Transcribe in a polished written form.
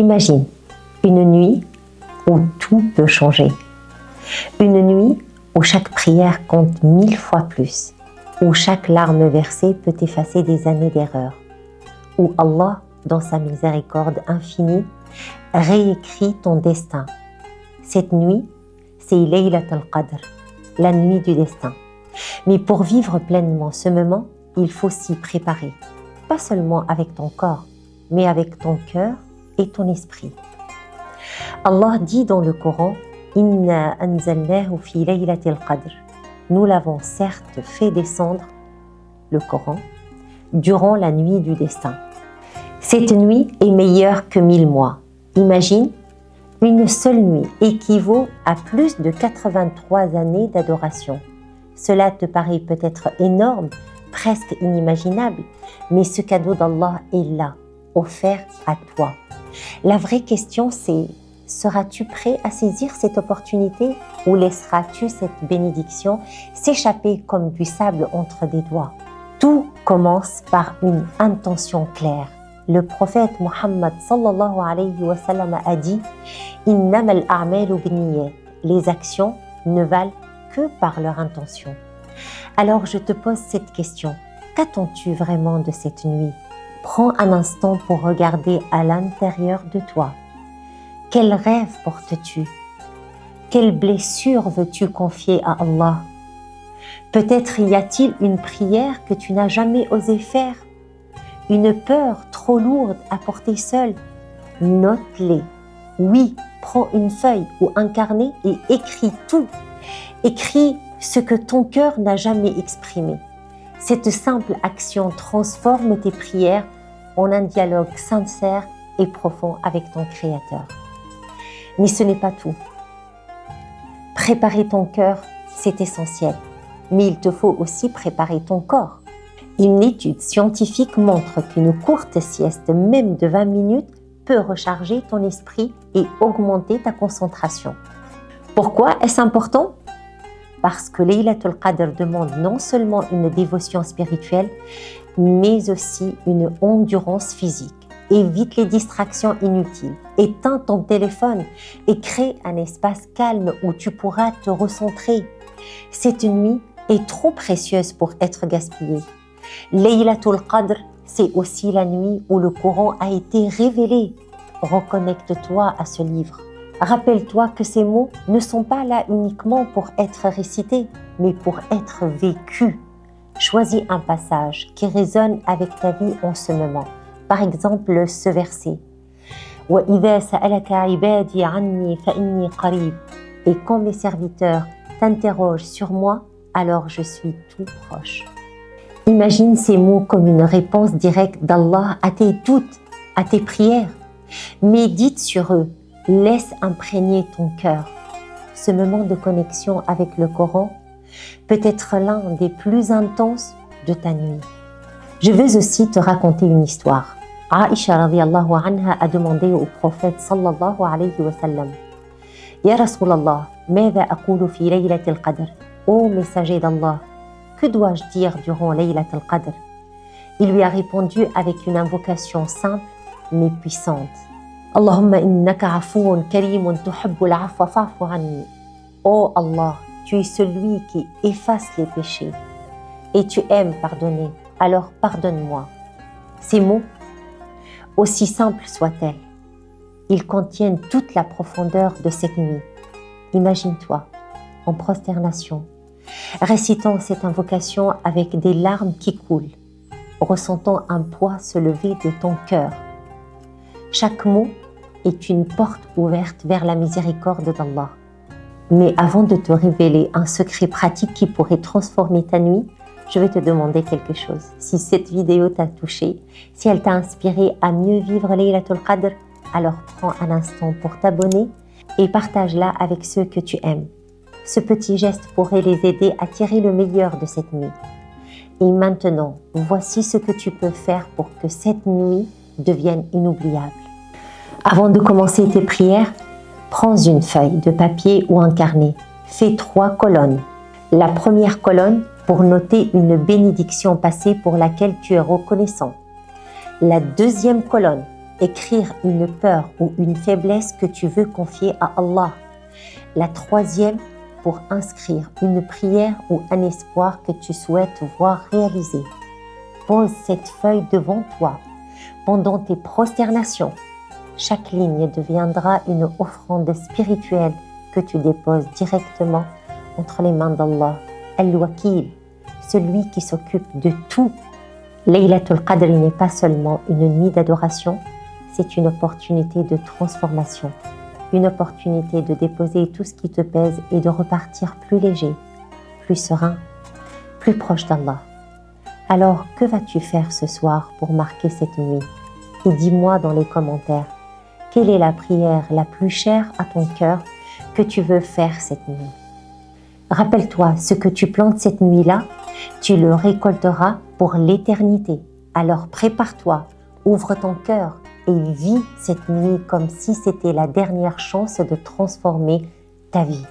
Imagine une nuit où tout peut changer. Une nuit où chaque prière compte 1000 fois plus, où chaque larme versée peut effacer des années d'erreur, où Allah, dans sa miséricorde infinie, réécrit ton destin. Cette nuit, c'est Laylat al-Qadr, la nuit du destin. Mais pour vivre pleinement ce moment, il faut s'y préparer, pas seulement avec ton corps, mais avec ton cœur et ton esprit. Allah dit dans le Coran, Inna anzalnahu fi laylatil qadr. Nous l'avons certes fait descendre, le Coran, durant la nuit du destin. Cette nuit est meilleure que 1000 mois. Imagine, une seule nuit équivaut à plus de 83 années d'adoration. Cela te paraît peut-être énorme, presque inimaginable, mais ce cadeau d'Allah est là, offert à toi. La vraie question c'est, seras-tu prêt à saisir cette opportunité ou laisseras-tu cette bénédiction s'échapper comme du sable entre des doigts? Tout commence par une intention claire. Le prophète Muhammad sallallahu alayhi wa sallam a dit « Innamal a'malu binniyat » Les actions ne valent que par leur intention. Alors je te pose cette question. Qu'attends-tu vraiment de cette nuit? Prends un instant pour regarder à l'intérieur de toi. Quel rêve portes-tu? Quelle blessure veux-tu confier à Allah? Peut-être y a-t-il une prière que tu n'as jamais osé faire? Une peur trop lourde à porter seule? Note-les. Oui, prends une feuille ou un carnet et écris tout. Écris ce que ton cœur n'a jamais exprimé. Cette simple action transforme tes prières en un dialogue sincère et profond avec ton Créateur. Mais ce n'est pas tout. Préparer ton cœur, c'est essentiel. Mais il te faut aussi préparer ton corps. Une étude scientifique montre qu'une courte sieste, même de 20 minutes, peut recharger ton esprit et augmenter ta concentration. Pourquoi est-ce important? Parce que Laylatul Qadr demande non seulement une dévotion spirituelle, mais aussi une endurance physique. Évite les distractions inutiles, éteins ton téléphone et crée un espace calme où tu pourras te recentrer. Cette nuit est trop précieuse pour être gaspillée. Laylatul Qadr, c'est aussi la nuit où le Coran a été révélé. Reconnecte-toi à ce livre. Rappelle-toi que ces mots ne sont pas là uniquement pour être récités, mais pour être vécus. Choisis un passage qui résonne avec ta vie en ce moment. Par exemple, ce verset. وَإِذَا سَأَلَكَ عِبَادِي عَنِّي فَإِنِّي قَرِيبٌ. Et quand mes serviteurs t'interrogent sur moi, alors je suis tout proche. Imagine ces mots comme une réponse directe d'Allah à tes doutes, à tes prières. Médite sur eux, laisse imprégner ton cœur. Ce moment de connexion avec le Coran peut être l'un des plus intenses de ta nuit. Je veux aussi te raconter une histoire. Aïcha radiyallahu anha a demandé au prophète sallallahu alayhi wa sallam « Ya Rasulallah, ماذا أقول في ليلة القدر » Ô messager d'Allah, que dois-je dire durant Laylat al-Qadr? Il lui a répondu avec une invocation simple mais puissante. Allahumma innaka afoun karimun tuhibbul afwa fa'fu anni. Oh Allah, tu es celui qui efface les péchés et tu aimes pardonner, alors pardonne-moi. Ces mots, aussi simples soient-elles, ils contiennent toute la profondeur de cette nuit. Imagine-toi en prosternation, récitant cette invocation avec des larmes qui coulent, ressentant un poids se lever de ton cœur. Chaque mot est une porte ouverte vers la miséricorde d'Allah. Mais avant de te révéler un secret pratique qui pourrait transformer ta nuit, je vais te demander quelque chose. Si cette vidéo t'a touché, si elle t'a inspiré à mieux vivre Laylatul Qadr, alors prends un instant pour t'abonner et partage-la avec ceux que tu aimes. Ce petit geste pourrait les aider à tirer le meilleur de cette nuit. Et maintenant, voici ce que tu peux faire pour que cette nuit devienne inoubliable. Avant de commencer tes prières, prends une feuille de papier ou un carnet. Fais 3 colonnes. La première colonne pour noter une bénédiction passée pour laquelle tu es reconnaissant. La deuxième colonne écrire une peur ou une faiblesse que tu veux confier à Allah. La troisième, pour inscrire une prière ou un espoir que tu souhaites voir réalisé. Pose cette feuille devant toi pendant tes prosternations. Chaque ligne deviendra une offrande spirituelle que tu déposes directement entre les mains d'Allah, Al-Wakil, celui qui s'occupe de tout. Laylatul Qadr n'est pas seulement une nuit d'adoration, c'est une opportunité de transformation, une opportunité de déposer tout ce qui te pèse et de repartir plus léger, plus serein, plus proche d'Allah. Alors, que vas-tu faire ce soir pour marquer cette nuit? Et dis-moi dans les commentaires, quelle est la prière la plus chère à ton cœur que tu veux faire cette nuit? Rappelle-toi, ce que tu plantes cette nuit-là, tu le récolteras pour l'éternité. Alors prépare-toi, ouvre ton cœur et vis cette nuit comme si c'était la dernière chance de transformer ta vie.